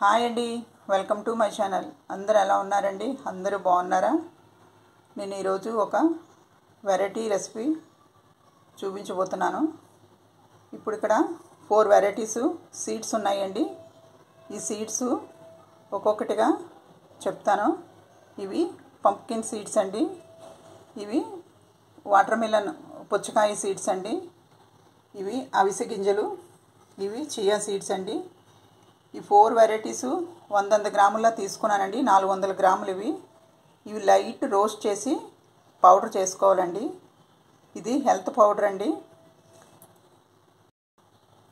Hi అండి, welcome to my channel. అందరూ ఎలా ఉన్నారండి? అందరూ బాగున్నారా? నేను ఈరోజు ఒక వెరైటీ రెసిపీ చూపించబోతున్నాను. ఇప్పుడు ఇక్కడ 4 వెరైటీస్ సీడ్స్ ఉన్నాయండి. ఈ సీడ్స్ ఒక్కొక్కటిగా చెప్తాను. ఇవి పంప్కిన్ సీడ్స్ అండి, ఇవి వాటర్ మిలన్ పుచ్చకాయ సీడ్స్ అండి, ఇవి అవిసె గింజలు, ఇవి చియా సీడ్స్ అండి. ఈ 4 వెరైటీసు 100 గ్రాముల తీసుకున్నానండి. 400 గ్రాములు ఇవి లైట్ రోస్ట్ చేసి పౌడర్ చేసుకోవాలండి. ఇది హెల్త్ పౌడర్ అండి.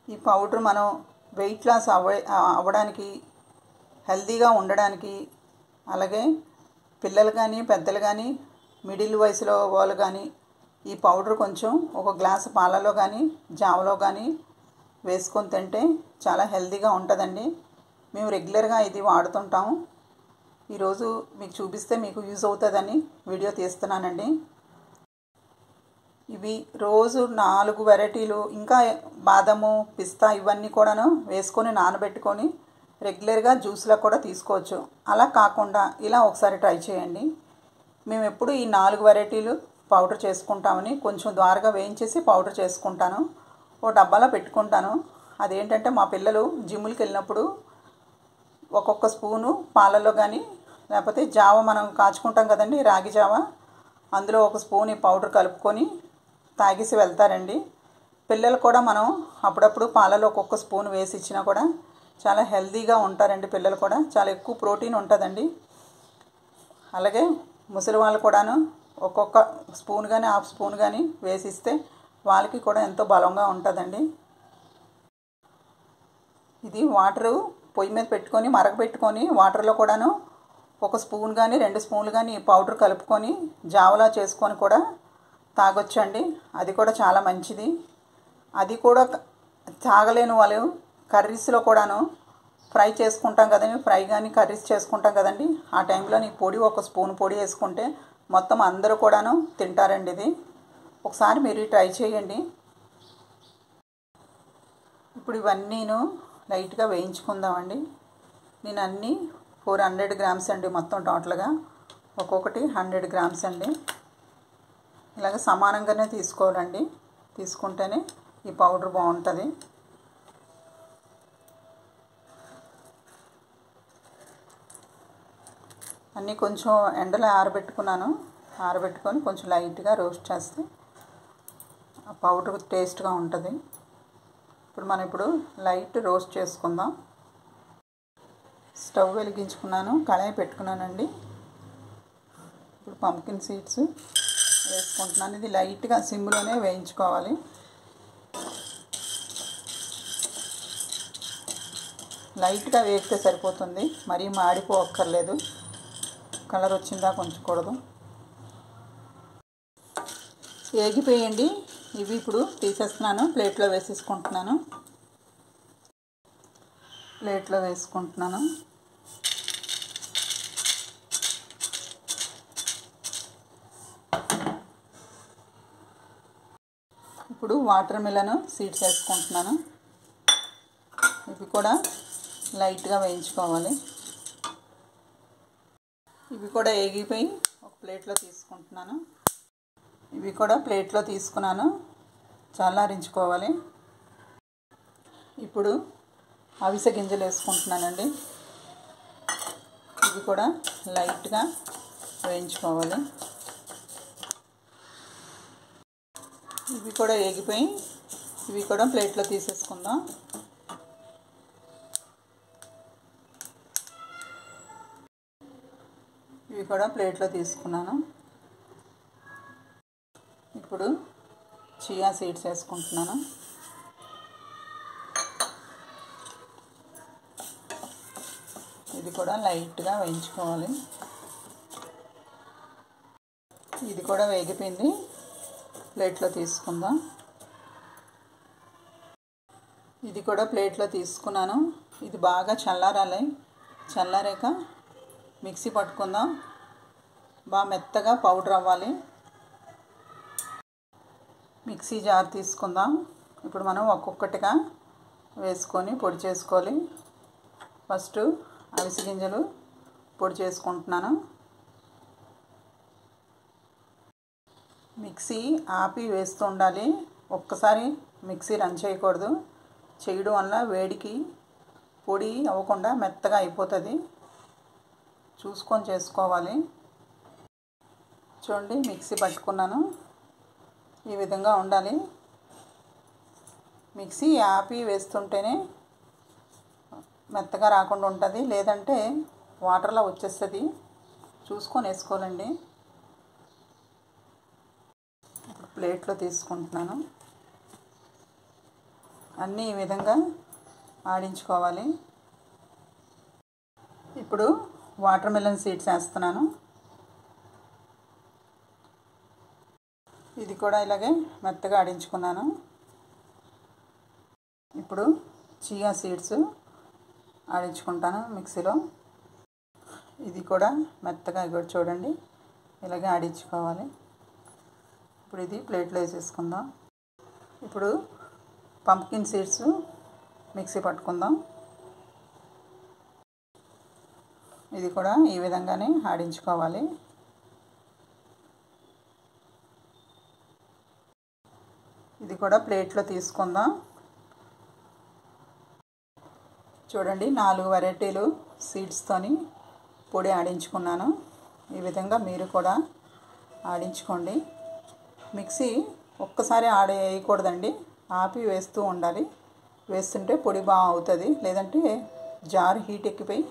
ఈ పౌడర్ మనం వెయిట్ లాస్ అవ్వడానికి, హెల్తీగా ఉండడానికి, అలాగే పిల్లలు కానీ పెద్దలు కానీ మిడిల్ వయసులో వాళ్ళు కానీ ఈ పౌడర్ కొంచెం ఒక గ్లాసు పాలలో కానీ జావలో కానీ వేసుకొని తింటే చాలా హెల్తీగా ఉంటుందండి. మేము రెగ్యులర్గా ఇది వాడుతుంటాము. ఈరోజు మీకు చూపిస్తే మీకు యూజ్ అవుతుందని వీడియో తీస్తున్నానండి. ఇవి రోజు 4 వెరైటీలు, ఇంకా బాదము పిస్తా ఇవన్నీ కూడాను వేసుకొని నానబెట్టుకొని రెగ్యులర్గా జ్యూస్లో కూడా తీసుకోవచ్చు. అలా కాకుండా ఇలా ఒకసారి ట్రై చేయండి. మేము ఎప్పుడు ఈ 4 వెరైటీలు పౌడర్ చేసుకుంటామని కొంచెం ద్వారగా వేయించేసి పౌడర్ చేసుకుంటాను. ఓ డబ్బాలో పెట్టుకుంటాను. అదేంటంటే మా పిల్లలు జిమ్ములకి వెళ్ళినప్పుడు ఒక్కొక్క స్పూను పాలలో కానీ, లేకపోతే జావ మనం కాచుకుంటాం కదండి, రాగి జావ, అందులో ఒక స్పూన్ ఈ పౌడర్ కలుపుకొని తాగేసి వెళ్తారండి. పిల్లలు కూడా మనం అప్పుడప్పుడు పాలలో ఒక్కొక్క స్పూన్ వేసి ఇచ్చినా కూడా చాలా హెల్తీగా ఉంటారండి. పిల్లలు కూడా చాలా ఎక్కువ ప్రోటీన్ ఉంటుందండి. అలాగే ముసలి వాళ్ళు కూడాను ఒక్కొక్క స్పూన్ కానీ హాఫ్ స్పూన్ కానీ వేసిస్తే వాళ్ళకి కూడా ఎంతో బలంగా ఉంటుందండి. ఇది వాటరు పొయ్యి మీద పెట్టుకొని మరగపెట్టుకొని వాటర్లో కూడాను ఒక స్పూన్ కానీ 2 స్పూన్లు కానీ పౌడర్ కలుపుకొని జావలా చేసుకొని కూడా తాగొచ్చండి. అది కూడా చాలా మంచిది. అది కూడా తాగలేని వాళ్ళు కర్రీస్లో కూడాను ఫ్రై చేసుకుంటాం కదండి, ఫ్రై కానీ కర్రీస్ చేసుకుంటాం కదండి, ఆ టైంలో నీ పొడి ఒక స్పూన్ పొడి వేసుకుంటే మొత్తం అందరూ కూడాను తింటారండి. ఇది ఒకసారి మీరు ట్రై చేయండి. ఇప్పుడు ఇవన్నీను లైట్గా వేయించుకుందామండి. నేను అన్నీ 400 గ్రామ్స్ అండి, మొత్తం టోటల్గా ఒక్కొక్కటి 100 గ్రామ్స్ అండి. ఇలాగ సమానంగానే తీసుకోవాలండి, తీసుకుంటేనే ఈ పౌడర్ బాగుంటుంది. అన్నీ కొంచెం ఎండలో ఆరబెట్టుకొని కొంచెం లైట్గా రోస్ట్ చేస్తే ఆ పౌడర్ టేస్ట్గా ఉంటుంది. ఇప్పుడు లైట్ రోస్ట్ చేసుకుందాం. స్టవ్ వెలిగించుకున్నాను, కళాయి పెట్టుకున్నానండి. ఇప్పుడు పంప్కిన్ సీడ్స్ వేసుకుంటున్నాను. ఇది లైట్గా సిమ్లోనే వేయించుకోవాలి. లైట్గా వేగితే సరిపోతుంది, మరీ మాడిపోక్కర్లేదు. కలర్ వచ్చిందా కొంచెం వేగిపోయండి. ఇవి ఇప్పుడు తీసేస్తున్నాను, ప్లేట్లో వేసుకుంటున్నాను. ఇప్పుడు వాటర్ మిలన్ సీడ్స్ వేసుకుంటున్నాను. ఇవి కూడా లైట్గా వేయించుకోవాలి. ఇవి కూడా వేగిపోయి ఒక ప్లేట్లో తీసుకుంటున్నాను. ఇవి కూడా ప్లేట్లో తీసుకున్నాను, చల్లారించుకోవాలి. ఇప్పుడు అవిసె గింజలు వేసుకుంటున్నానండి. ఇవి కూడా లైట్గా వేయించుకోవాలి. ఇవి కూడా వేగిపోయి ఇవి కూడా ప్లేట్లో తీసేసుకుందాం. ఇవి కూడా ప్లేట్లో తీసుకున్నాను. ఇప్పుడు చియా సీడ్స్ వేసుకుంటున్నాను. ఇది కూడా లైట్గా వేయించుకోవాలి. ఇది కూడా వేగిపోయింది, ప్లేట్లో తీసుకుందాం. ఇది కూడా ప్లేట్లో తీసుకున్నాను. ఇది బాగా చల్లారాలి. చల్లారాక మిక్సీ పట్టుకుందాం. బాగా మెత్తగా పౌడర్ అవ్వాలి. మిక్సీ జార్ తీసుకుందాం. ఇప్పుడు మనం ఒక్కొక్కటిగా వేసుకొని పొడి చేసుకోవాలి. ఫస్ట్ అవిసె గింజలు పొడి చేసుకుంటున్నాను. మిక్సీ ఆపి వేస్తూ ఉండాలి. ఒక్కసారి మిక్సీ రన్ చేయకూడదు. చేయడం వల్ల వేడికి పొడి అవ్వకుండా మెత్తగా అయిపోతుంది. చూసుకొని చేసుకోవాలి. చూడండి, మిక్సీ పట్టుకున్నాను. ఈ విధంగా ఉండాలి. మిక్సీ ఆపి వేస్తుంటేనే మెత్తగా రాకుండా ఉంటుంది, లేదంటే వాటర్లో వచ్చేస్తుంది. చూసుకొని వేసుకోవాలండి. ఇప్పుడు ప్లేట్లో తీసుకుంటున్నాను. అన్నీ ఈ విధంగా ఆడించుకోవాలి. ఇప్పుడు వాటర్ మెలన్ సీడ్స్ వేస్తున్నాను. ఇది కూడా ఇలాగే మెత్తగా ఆడించుకున్నాను. ఇప్పుడు చియా సీడ్స్ ఆడించుకుంటాను మిక్సీలో. ఇది కూడా మెత్తగా కూడా చూడండి ఇలాగే ఆడించుకోవాలి. ఇప్పుడు ఇది ప్లేట్లో వేసేసుకుందాం. ఇప్పుడు పంప్కిన్ సీడ్స్ మిక్సీ పట్టుకుందాం. ఇది కూడా ఈ విధంగానే ఆడించుకోవాలి. ఇది కూడా ప్లేట్లో తీసుకుందాం. చూడండి, 4 వెరైటీలు సీడ్స్తోని పొడి ఆడించుకున్నాను. ఈ విధంగా మీరు కూడా ఆడించుకోండి. మిక్సీ ఒక్కసారి వేయకూడదండి, ఆపి వేస్తూ ఉండాలి. వేస్తుంటే పొడి బాగా అవుతుంది, లేదంటే జారు హీట్ ఎక్కిపోయి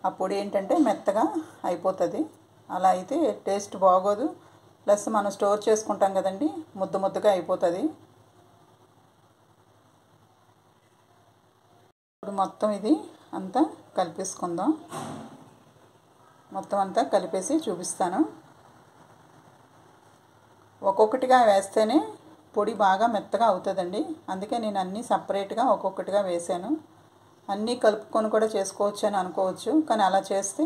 ఆ పొడి ఏంటంటే మెత్తగా అయిపోతుంది. అలా అయితే టేస్ట్ బాగోదు. ప్లస్ మనం స్టోర్ చేసుకుంటాం కదండి, ముద్ద ముద్దగా అయిపోతుంది. ఇప్పుడు మొత్తం ఇది అంతా కలిపేసుకుందాం. మొత్తం అంతా కలిపేసి చూపిస్తాను. ఒక్కొక్కటిగా వేస్తేనే పొడి బాగా మెత్తగా అవుతుందండి. అందుకే నేను అన్నీ సపరేట్గా ఒక్కొక్కటిగా వేసాను. అన్నీ కలుపుకొని కూడా చేసుకోవచ్చు అని అనుకోవచ్చు, కానీ అలా చేస్తే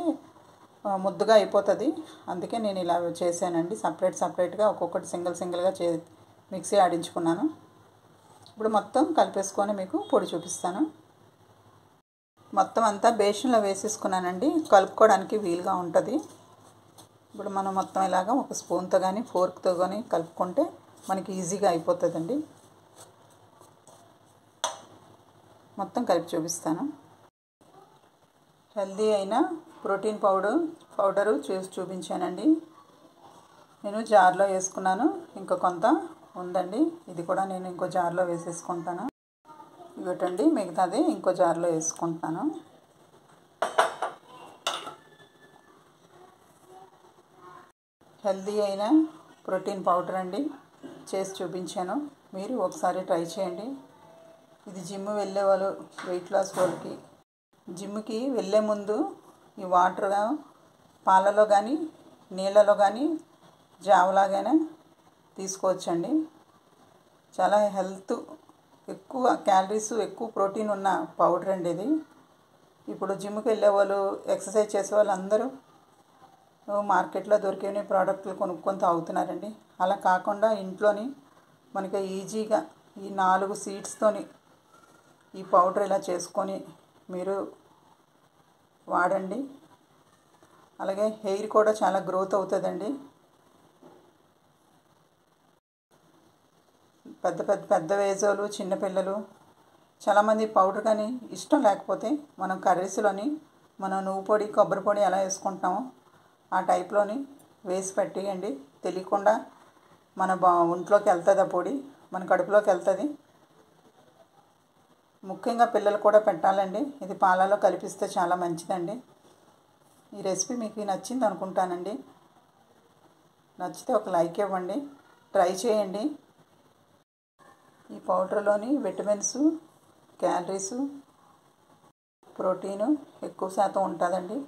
ముద్దగా అయిపోతుంది. అందుకే నేను ఇలా చేశానండి. సపరేట్గా ఒక్కొక్కటి సింగిల్గా మిక్సీ ఆడించుకున్నాను. ఇప్పుడు మొత్తం కలిపేసుకొని మీకు పొడి చూపిస్తాను. మొత్తం అంతా బేషన్లో వేసేసుకున్నానండి, కలుపుకోవడానికి వీలుగా ఉంటుంది. ఇప్పుడు మనం మొత్తం ఇలాగా ఒక స్పూన్తో కానీ ఫోర్క్తో కానీ కలుపుకుంటే మనకి ఈజీగా అయిపోతుందండి. మొత్తం కలిపి చూపిస్తాను. హెల్దీ అయిన ప్రోటీన్ పౌడరు చేసి చూపించానండి. నేను జార్లో వేసుకున్నాను, ఇంకా కొంత ఉందండి. ఇది కూడా నేను ఇంకో జార్లో వేసేసుకుంటాను. ఇవ్వటండి, మిగతాది ఇంకో జార్లో వేసుకుంటాను. హెల్దీ అయిన ప్రోటీన్ పౌడర్ అండి, చేసి చూపించాను. మీరు ఒకసారి ట్రై చేయండి. ఇది జిమ్ వెళ్ళే వాళ్ళు, వెయిట్ లాస్ వాళ్ళకి, జిమ్కి వెళ్ళే ముందు ఈ వాటర్ పాలలో కానీ నీళ్ళలో కానీ జావలాగానే తీసుకోవచ్చండి. చాలా హెల్త్, ఎక్కువ క్యాలరీస్, ఎక్కువ ప్రోటీన్ ఉన్న పౌడర్ అండి ఇది. ఇప్పుడు జిమ్కి వెళ్ళే వాళ్ళు, ఎక్సర్సైజ్ చేసే వాళ్ళు అందరూ మార్కెట్లో దొరికే ప్రోడక్ట్లు కొనుక్కొని తాగుతున్నారండి. అలా కాకుండా ఇంట్లోని మనకి ఈజీగా ఈ 4 సీడ్స్తోని ఈ పౌడర్ ఇలా చేసుకొని మీరు వాడండి. అలాగే హెయిర్ కూడా చాలా గ్రోత్ అవుతుందండి. పెద్ద వేజోలు, చిన్నపిల్లలు చాలామంది పౌడర్ కానీ ఇష్టం లేకపోతే మనం కర్రీస్లోని మనం నువ్వు పొడి, కొబ్బరి పొడి ఎలా వేసుకుంటామో ఆ టైప్లోని వేసి పెట్టేయండి. తెలియకుండా మన ఒంట్లోకి వెళ్తుంది ఆ పొడి, మన కడుపులోకి వెళ్తుంది. ముఖ్యంగా పిల్లలు కూడా పెట్టాలండి. ఇది పాలలో కలిపిస్తే చాలా మంచిదండి. ఈ రెసిపీ మీకు నచ్చింది అనుకుంటానండి. నచ్చితే ఒక లైక్ ఇవ్వండి, ట్రై చేయండి. ఈ పౌడర్లోని విటమిన్స్, క్యాలరీస్, ప్రోటీను ఎక్కువ శాతం ఉంటుందండి.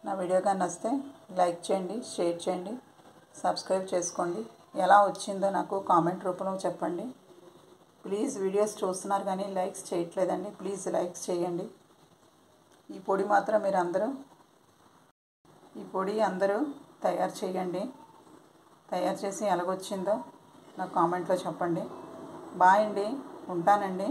నా వీడియో కానీ నచ్చితే లైక్ చేయండి, షేర్ చేయండి, సబ్స్క్రైబ్ చేసుకోండి. ఎలా వచ్చిందో నాకు కామెంట్ రూపంలో చెప్పండి. ప్లీజ్, వీడియోస్ చూస్తున్నారు కానీ లైక్స్ చేయట్లేదండి. ప్లీజ్ లైక్స్ చేయండి. ఈ పొడి మాత్రం మీరు అందరూ తయారు చేయండి. తయారు చేసి ఎలాగొచ్చిందో నాకు కామెంట్లో చెప్పండి. బాయ్ అండి, ఉంటానండి.